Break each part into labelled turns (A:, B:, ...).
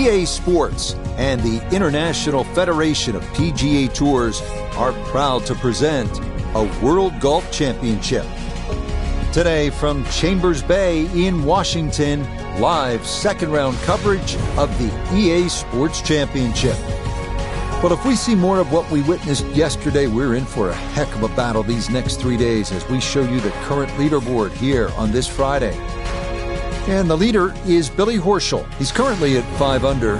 A: EA Sports and the International Federation of PGA Tours are proud to present a World Golf Championship. Today from Chambers Bay in Washington, live second round coverage of the EA Sports Championship. But if we see more of what we witnessed yesterday, we're in for a heck of a battle these next 3 days as we show you the current leaderboard here on this Friday. And the leader is Billy Horschel. He's currently at 5 under.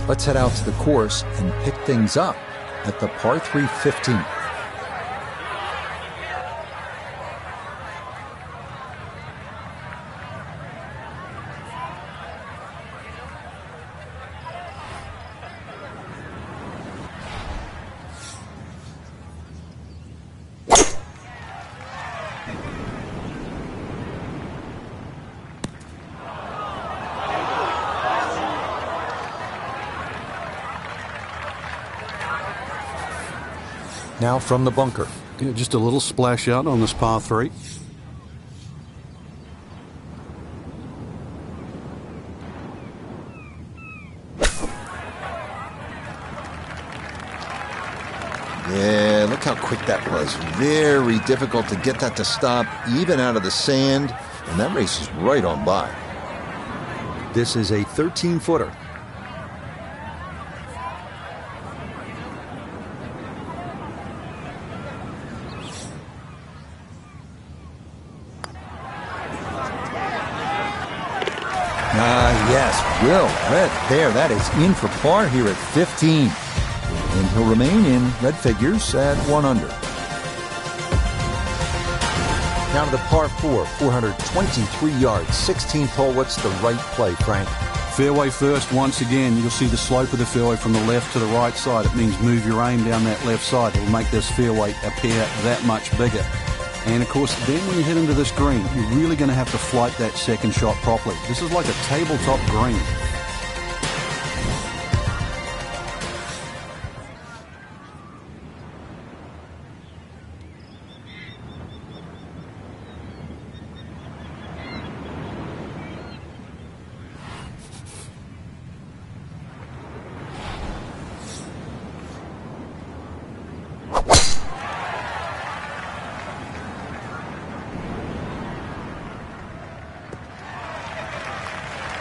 A: Let's head out to the course and pick things up at the par 3 15. Now from the bunker.
B: Yeah, just a little splash out on this par 3.
A: Yeah, look how quick that was. Very difficult to get that to stop, even out of the sand, and that race is right on by. This is a 13-footer. Yes, Will right there. That is in for par here at 15. And he'll remain in red figures at 1 under. Now to the par 4, 423 yards, 16th hole. What's the right play, Frank?
B: Fairway first once again. You'll see the slope of the fairway from the left to the right side. It means move your aim down that left side. It'll make this fairway appear that much bigger. And of course, then when you hit into this green, you're really going to have to flight that second shot properly. This is like a tabletop green.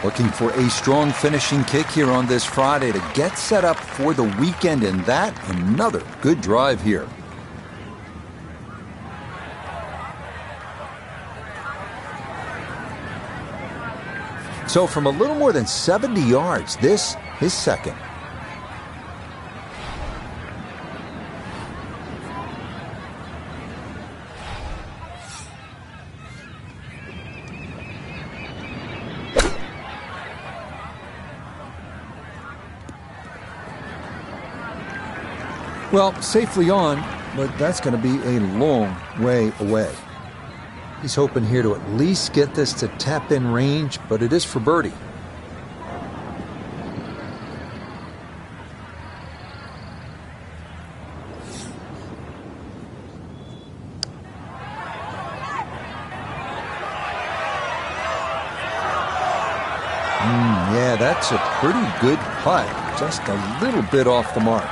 A: Looking for a strong finishing kick here on this Friday to get set up for the weekend, and that another good drive here. So from a little more than 70 yards, this is second. Well, safely on, but that's going to be a long way away. He's hoping here to at least get this to tap-in range, but it is for birdie. Yeah, that's a pretty good putt, just a little bit off the mark.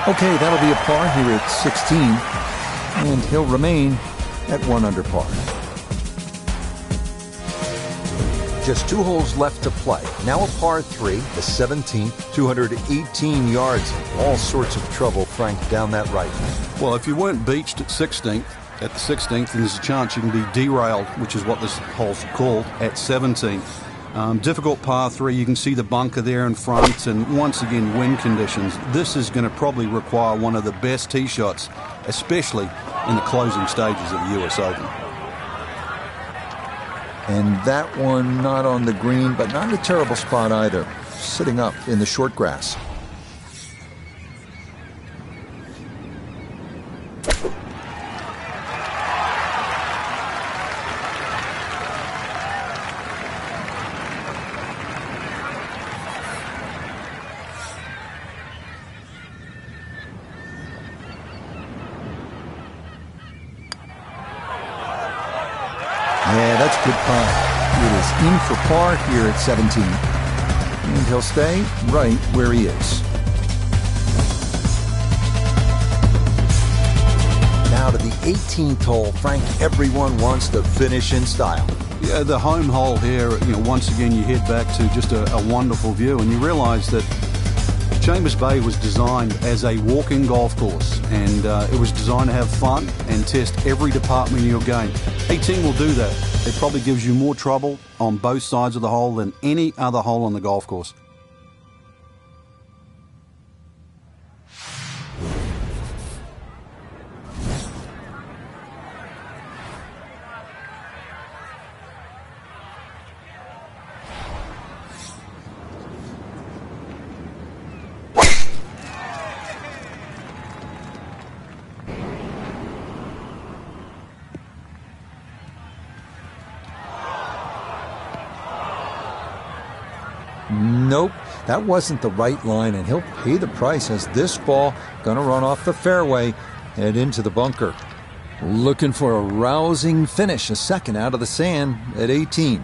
A: Okay, that'll be a par here at 16, and he'll remain at 1 under par. Just 2 holes left to play. Now a par 3, the 17th, 218 yards. All sorts of trouble, Frank, down that right.
B: Well, if you weren't beached at the 16th, then there's a chance you can be derailed, which is what this hole's called, at 17. Difficult par 3. You can see the bunker there in front, and once again, wind conditions. This is going to probably require one of the best tee shots, especially in the closing stages of the US Open.
A: And that one not on the green, but not in a terrible spot either, sitting up in the short grass. Yeah, that's good putt. It is in for par here at 17. And he'll stay right where he is. Now to the 18th hole. Frank, everyone wants to finish in style.
B: Yeah, the home hole here, once again you head back to just a wonderful view, and you realize that Chambers Bay was designed as a walking golf course, and it was designed to have fun and test every department of your game. 18 will do that. It probably gives you more trouble on both sides of the hole than any other hole on the golf course.
A: Nope, that wasn't the right line, and he'll pay the price as this ball gonna run off the fairway and into the bunker. Looking for a rousing finish, a second out of the sand at 18.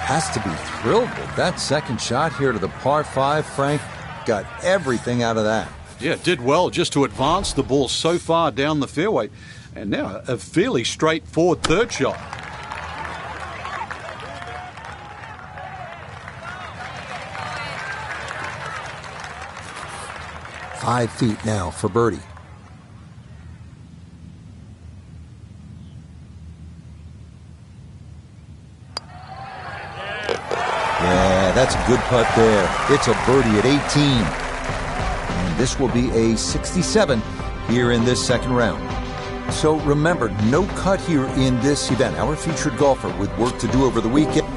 A: Has to be thrilled with that second shot here to the par 5, Frank. Got everything out of that.
B: Yeah, did well just to advance the ball so far down the fairway. And now a fairly straightforward third shot.
A: 5 feet now for birdie. Yeah, that's a good putt there. It's a birdie at 18. And this will be a 67 here in this second round. So remember, no cut here in this event. Our featured golfer with work to do over the weekend.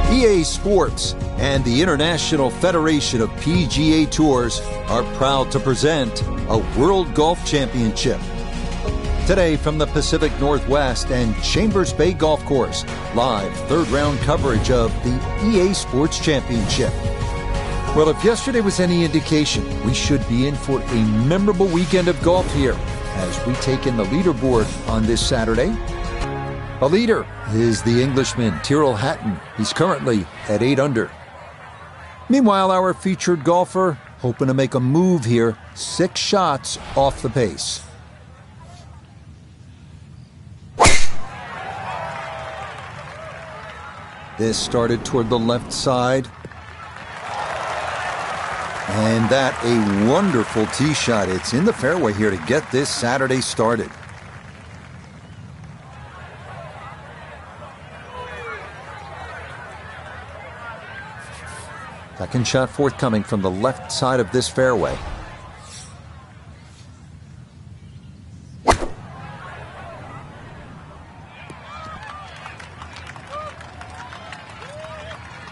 A: EA Sports and the International Federation of PGA Tours are proud to present a World Golf Championship. Today from the Pacific Northwest and Chambers Bay Golf Course, live third round coverage of the EA Sports Championship. Well, if yesterday was any indication, we should be in for a memorable weekend of golf here as we take in the leaderboard on this Saturday. The leader is the Englishman Tyrrell Hatton. He's currently at 8 under. Meanwhile, our featured golfer hoping to make a move here, 6 shots off the pace. This started toward the left side. And that a wonderful tee shot. It's in the fairway here to get this Saturday started. Second shot forthcoming from the left side of this fairway.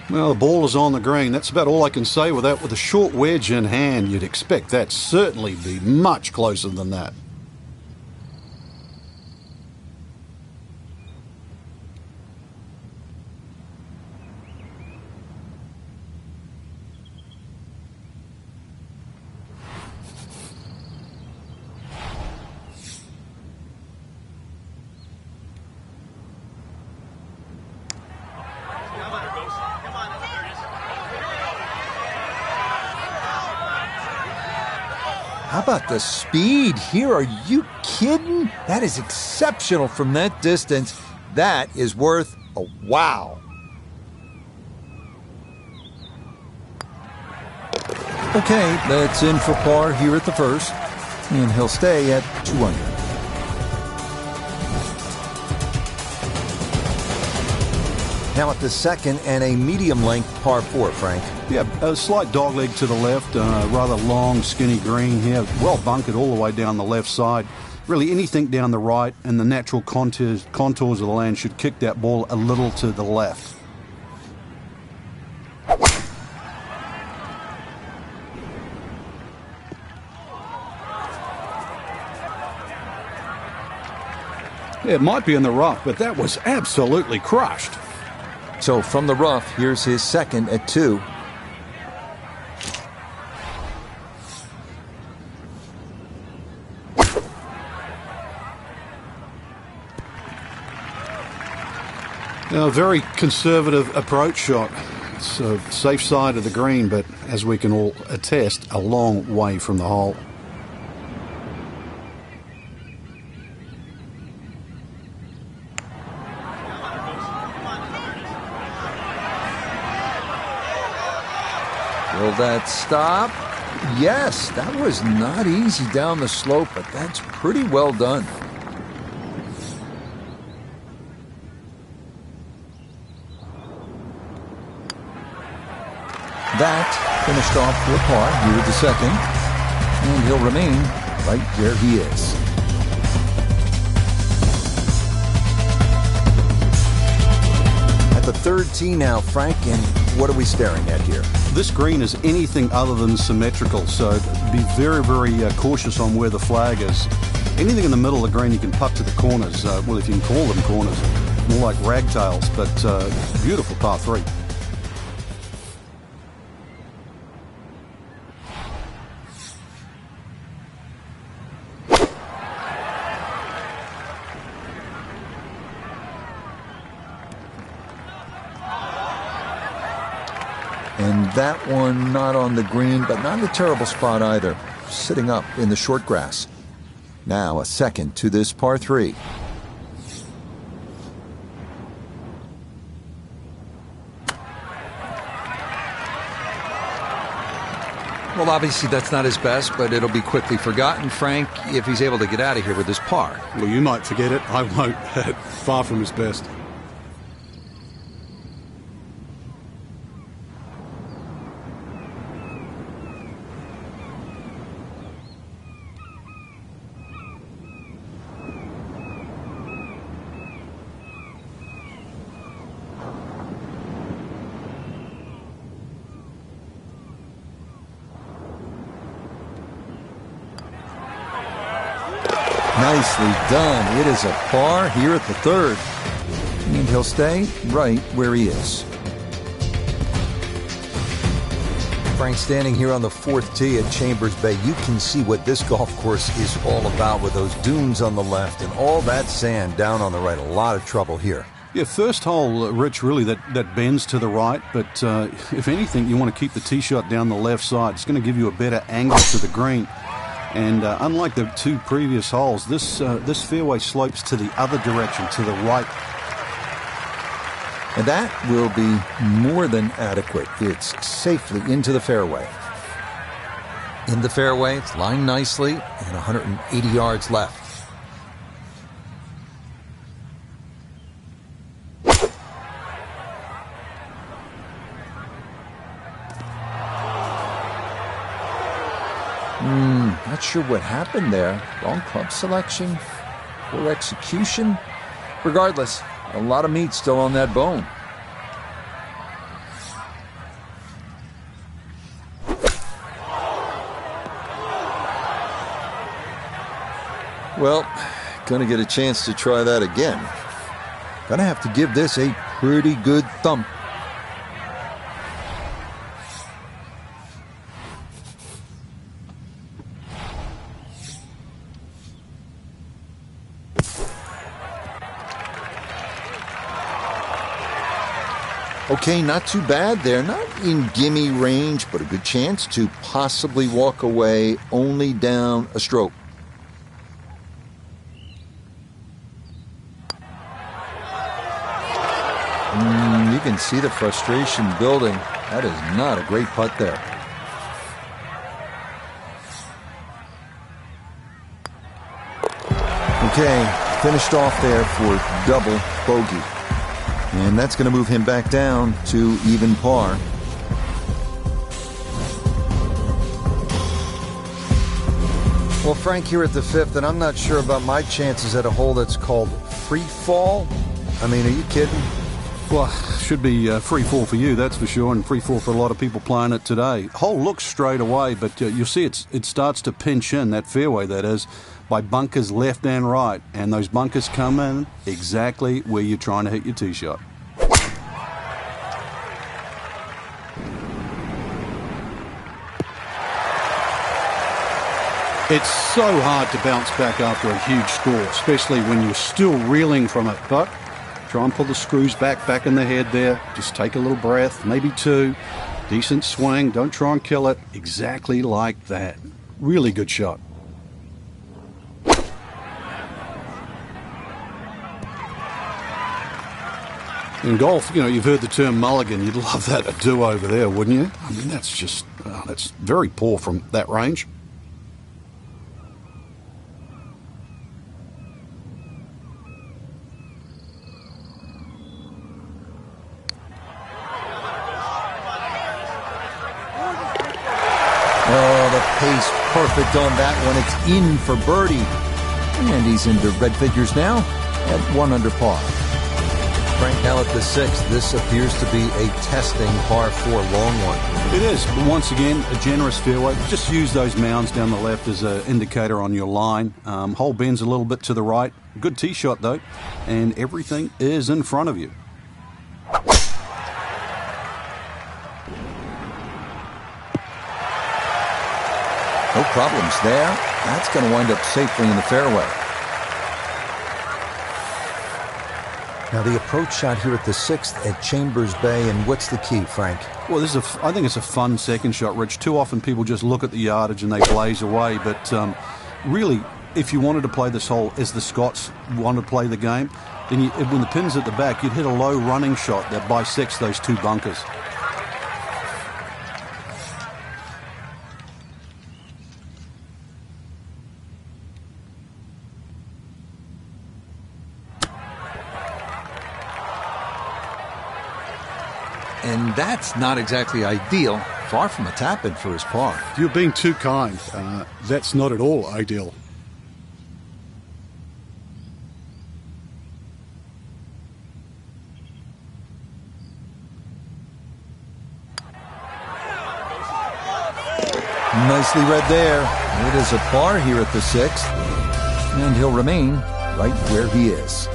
B: Well, the ball is on the green. That's about all I can say with that. With a short wedge in hand, you'd expect that certainly be much closer than that.
A: How about the speed here? Are you kidding? That is exceptional from that distance. That is worth a wow. Okay, that's in for par here at the first, and he'll stay at 2 under. Now at the second and a medium length par 4, Frank.
B: Yeah, a slight dogleg to the left, rather long, skinny green here, well bunkered all the way down the left side. Really anything down the right, and the natural contours of the land should kick that ball a little to the left. Yeah, it might be in the rough, but that was absolutely crushed.
A: So from the rough, here's his second at 2.
B: A very conservative approach shot. It's a safe side of the green, but as we can all attest, a long way from the hole.
A: Will that stop? Yes, that was not easy down the slope, but that's pretty well done. That finished off for a par here at the second, and he'll remain right where he is. At the third tee now, Frank, and what are we staring at here?
B: This green is anything other than symmetrical, so be very, very cautious on where the flag is. Anything in the middle of the green you can putt to the corners, well, if you can call them corners, more like ragtails, but beautiful par 3.
A: And that one not on the green, but not in a terrible spot either, sitting up in the short grass. Now a second to this par 3.
B: Well, obviously that's not his best, but it'll be quickly forgotten, Frank, if he's able to get out of here with his par.
C: Well, you might forget it. I won't. Far from his best.
A: Nicely done. It is a par here at the 3rd. And he'll stay right where he is. Frank, standing here on the 4th tee at Chambers Bay, you can see what this golf course is all about with those dunes on the left and all that sand down on the right. A lot of trouble here.
B: Yeah, first hole, Rich, really that bends to the right, but if anything, you want to keep the tee shot down the left side. It's going to give you a better angle to the green. And unlike the 2 previous holes, this fairway slopes to the other direction, to the right.
A: And that will be more than adequate. It's safely into the fairway. In the fairway, it's lined nicely, and 180 yards left. Not sure what happened there. Wrong club selection, poor execution. Regardless, a lot of meat still on that bone. Well, gonna get a chance to try that again. Gonna have to give this a pretty good thump. Okay, not too bad there. Not in gimme range, but a good chance to possibly walk away only down a stroke. You can see the frustration building. That is not a great putt there. Okay, finished off there for double bogey. And that's going to move him back down to even par. Well, Frank, here at the 5th, and I'm not sure about my chances at a hole that's called free fall. I mean, are you kidding?
B: Well, should be free fall for you, that's for sure, and free fall for a lot of people playing it today. Hole looks straight away, but you'll see it starts to pinch in, that fairway that is, by bunkers left and right, and those bunkers come in exactly where you're trying to hit your tee shot.
C: It's so hard to bounce back after a huge score, especially when you're still reeling from it. But try and pull the screws back in the head there. Just take a little breath, maybe 2. Decent swing. Don't try and kill it. Exactly like that. Really good shot. In golf, you know, you've heard the term mulligan. You'd love that, a do-over there, wouldn't you? I mean, that's just, that's very poor from that range.
A: Oh, the pace perfect on that one. It's in for birdie. And he's into red figures now at 1 under par. Frank, now at the 6th, this appears to be a testing par 4 long one.
B: It is, but once again, a generous fairway. Just use those mounds down the left as an indicator on your line. Hole bends a little bit to the right. Good tee shot, though, and everything is in front of you.
A: No problems there. That's going to wind up safely in the fairway. Now the approach shot here at the 6th at Chambers Bay, and what's the key, Frank?
B: Well, I think it's a fun second shot, Rich. Too often people just look at the yardage and they blaze away, but really, if you wanted to play this hole as the Scots want to play the game, then when the pin's at the back, you'd hit a low running shot that bisects those two bunkers.
A: And that's not exactly ideal. Far from a tap-in for his par.
C: You're being too kind. That's not at all ideal.
A: Nicely read there. It is a par here at the 6th. And he'll remain right where he is.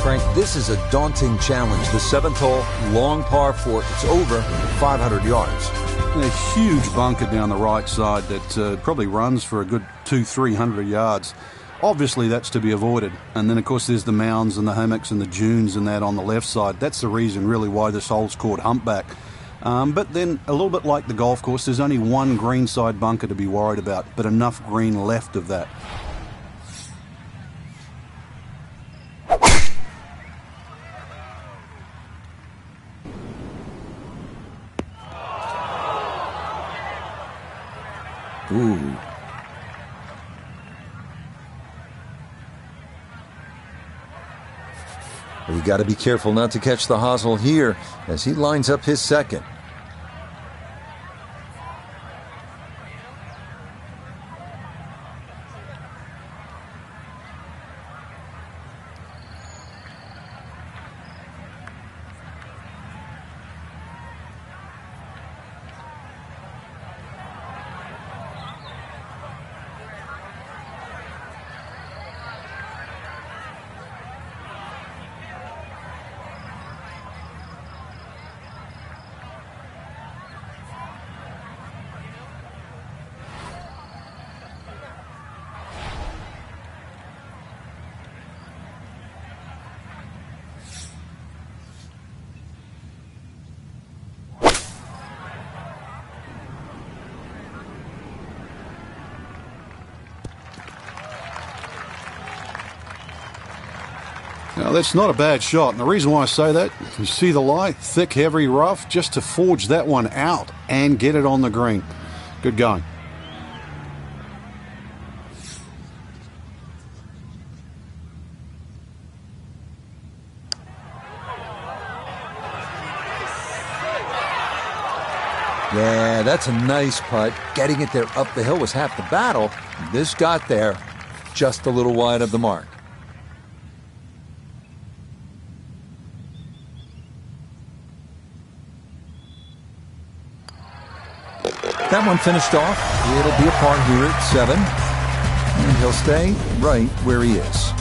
A: Frank, this is a daunting challenge. The 7th hole, long par 4. It's over 500 yards.
B: A huge bunker down the right side that probably runs for a good 200-300 yards. Obviously, that's to be avoided. And then, of course, there's the mounds and the hummocks and the dunes and that on the left side. That's the reason, really, why this hole's called Humpback. But then, a little bit like the golf course, there's only one greenside bunker to be worried about, but enough green left of that.
A: Ooh. Well, you got to be careful not to catch the hosel here as he lines up his second.
C: Now, that's not a bad shot, and the reason why I say that, you see the lie? Thick, heavy, rough, just to forge that one out and get it on the green. Good going.
A: Yeah, that's a nice putt. Getting it there up the hill was half the battle. This got there just a little wide of the mark. That one finished off. It'll be a par here at 7. And he'll stay right where he is.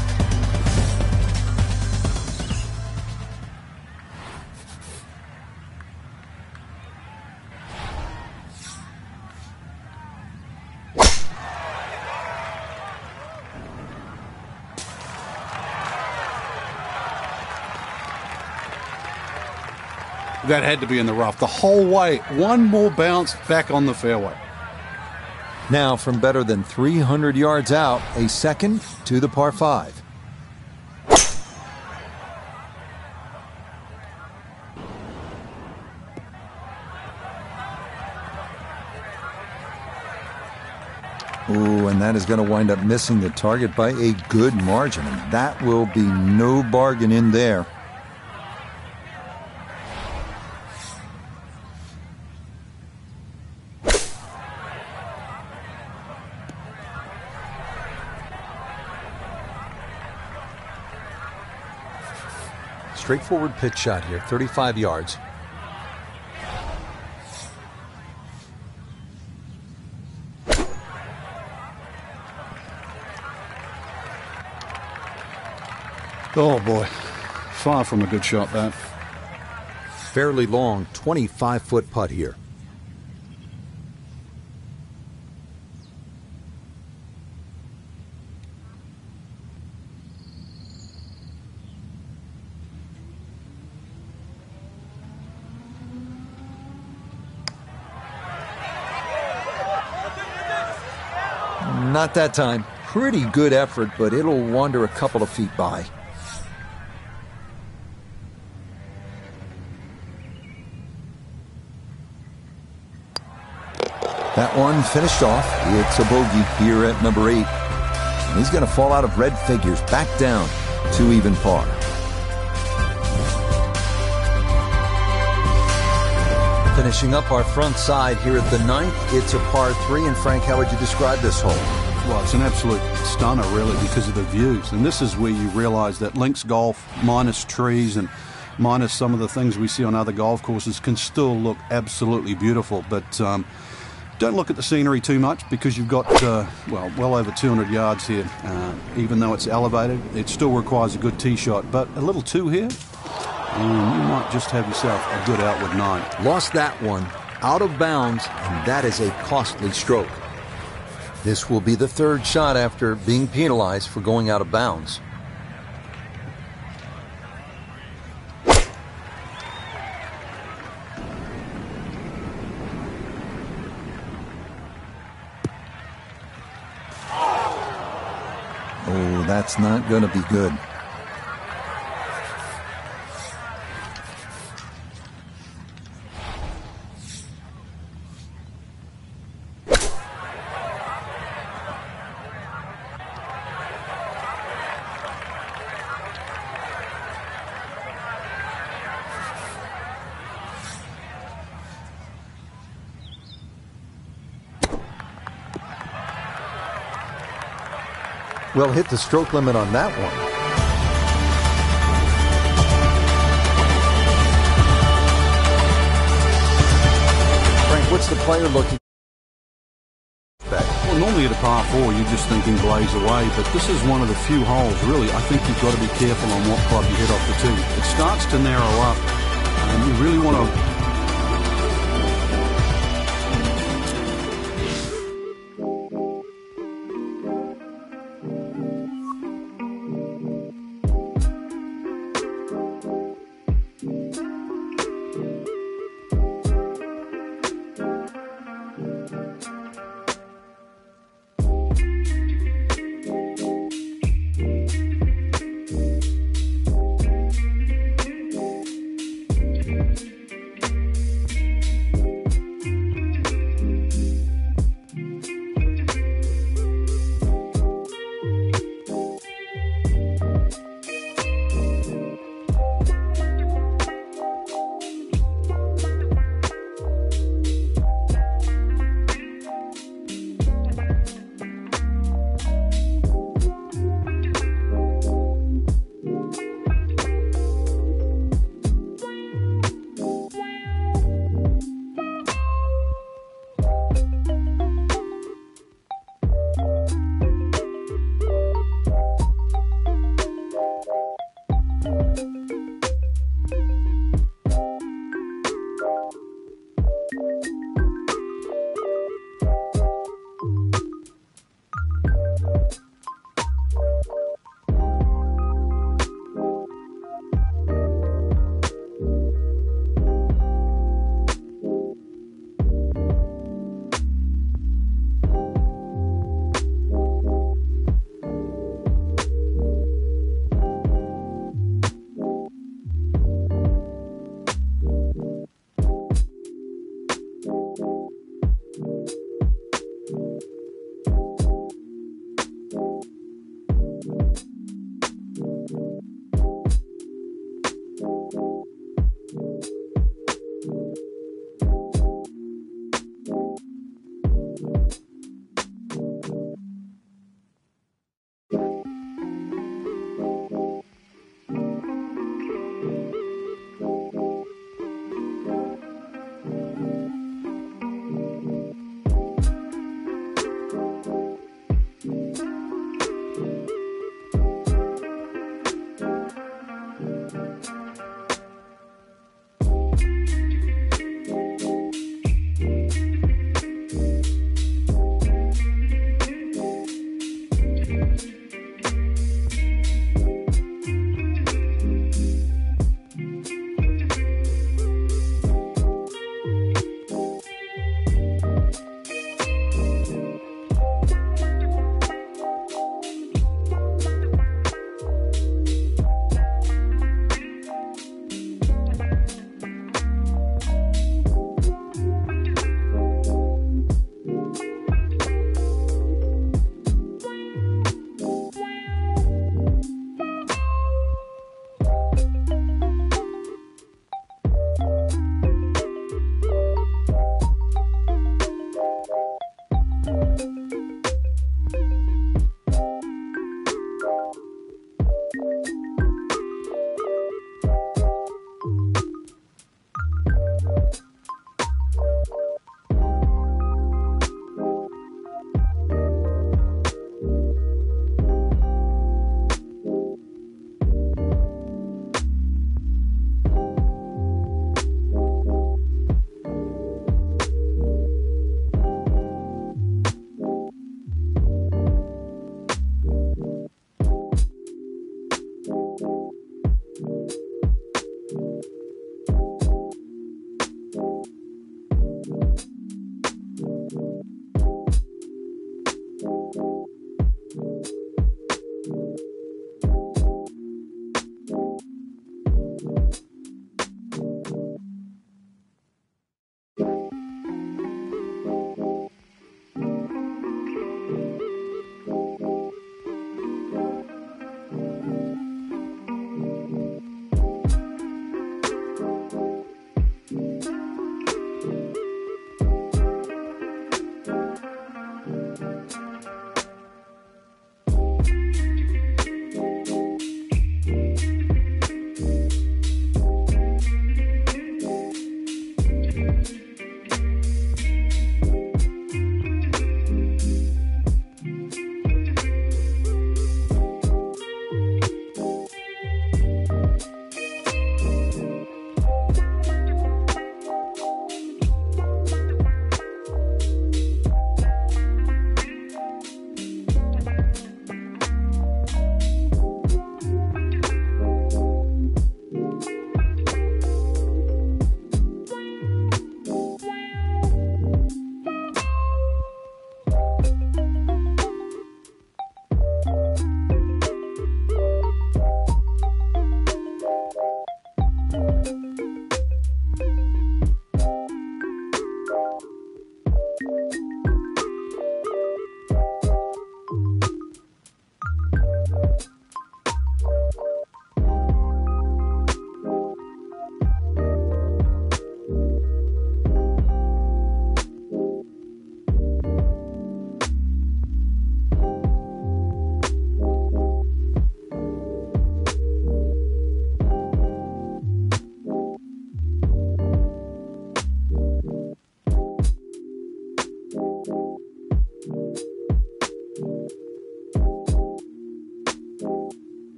C: That had to be in the rough the whole way. One more bounce back on the fairway.
A: Now from better than 300 yards out, a second to the par 5. Ooh, and that is going to wind up missing the target by a good margin, and that will be no bargain in there. Straightforward pitch shot here, 35 yards.
C: Oh boy, far from a good shot that.
A: Fairly long, 25-foot putt here. Not that time. Pretty good effort, but it'll wander a couple of feet by. That one finished off. It's a bogey here at number 8. And he's going to fall out of red figures, back down to even par. Finishing up our front side here at the 9th, it's a par 3. And Frank, how would you describe this hole?
B: Well, it's an absolute stunner, really, because of the views. And this is where you realize that links golf, minus trees and minus some of the things we see on other golf courses, can still look absolutely beautiful. But don't look at the scenery too much, because you've got, well over 200 yards here. Even though it's elevated, it still requires a good tee shot. But a little 2 here, and you might just have yourself a good outward 9.
A: Lost that one out of bounds, and that is a costly stroke. This will be the 3rd shot after being penalized for going out of bounds. Oh, that's not going to be good. Well, hit the stroke limit on that one. Frank, what's the player looking back?
B: Well, normally at a par 4, you're just thinking blaze away, but this is one of the few holes, really, I think you've got to be careful on what club you hit off the tee. It starts to narrow up, and you really want to...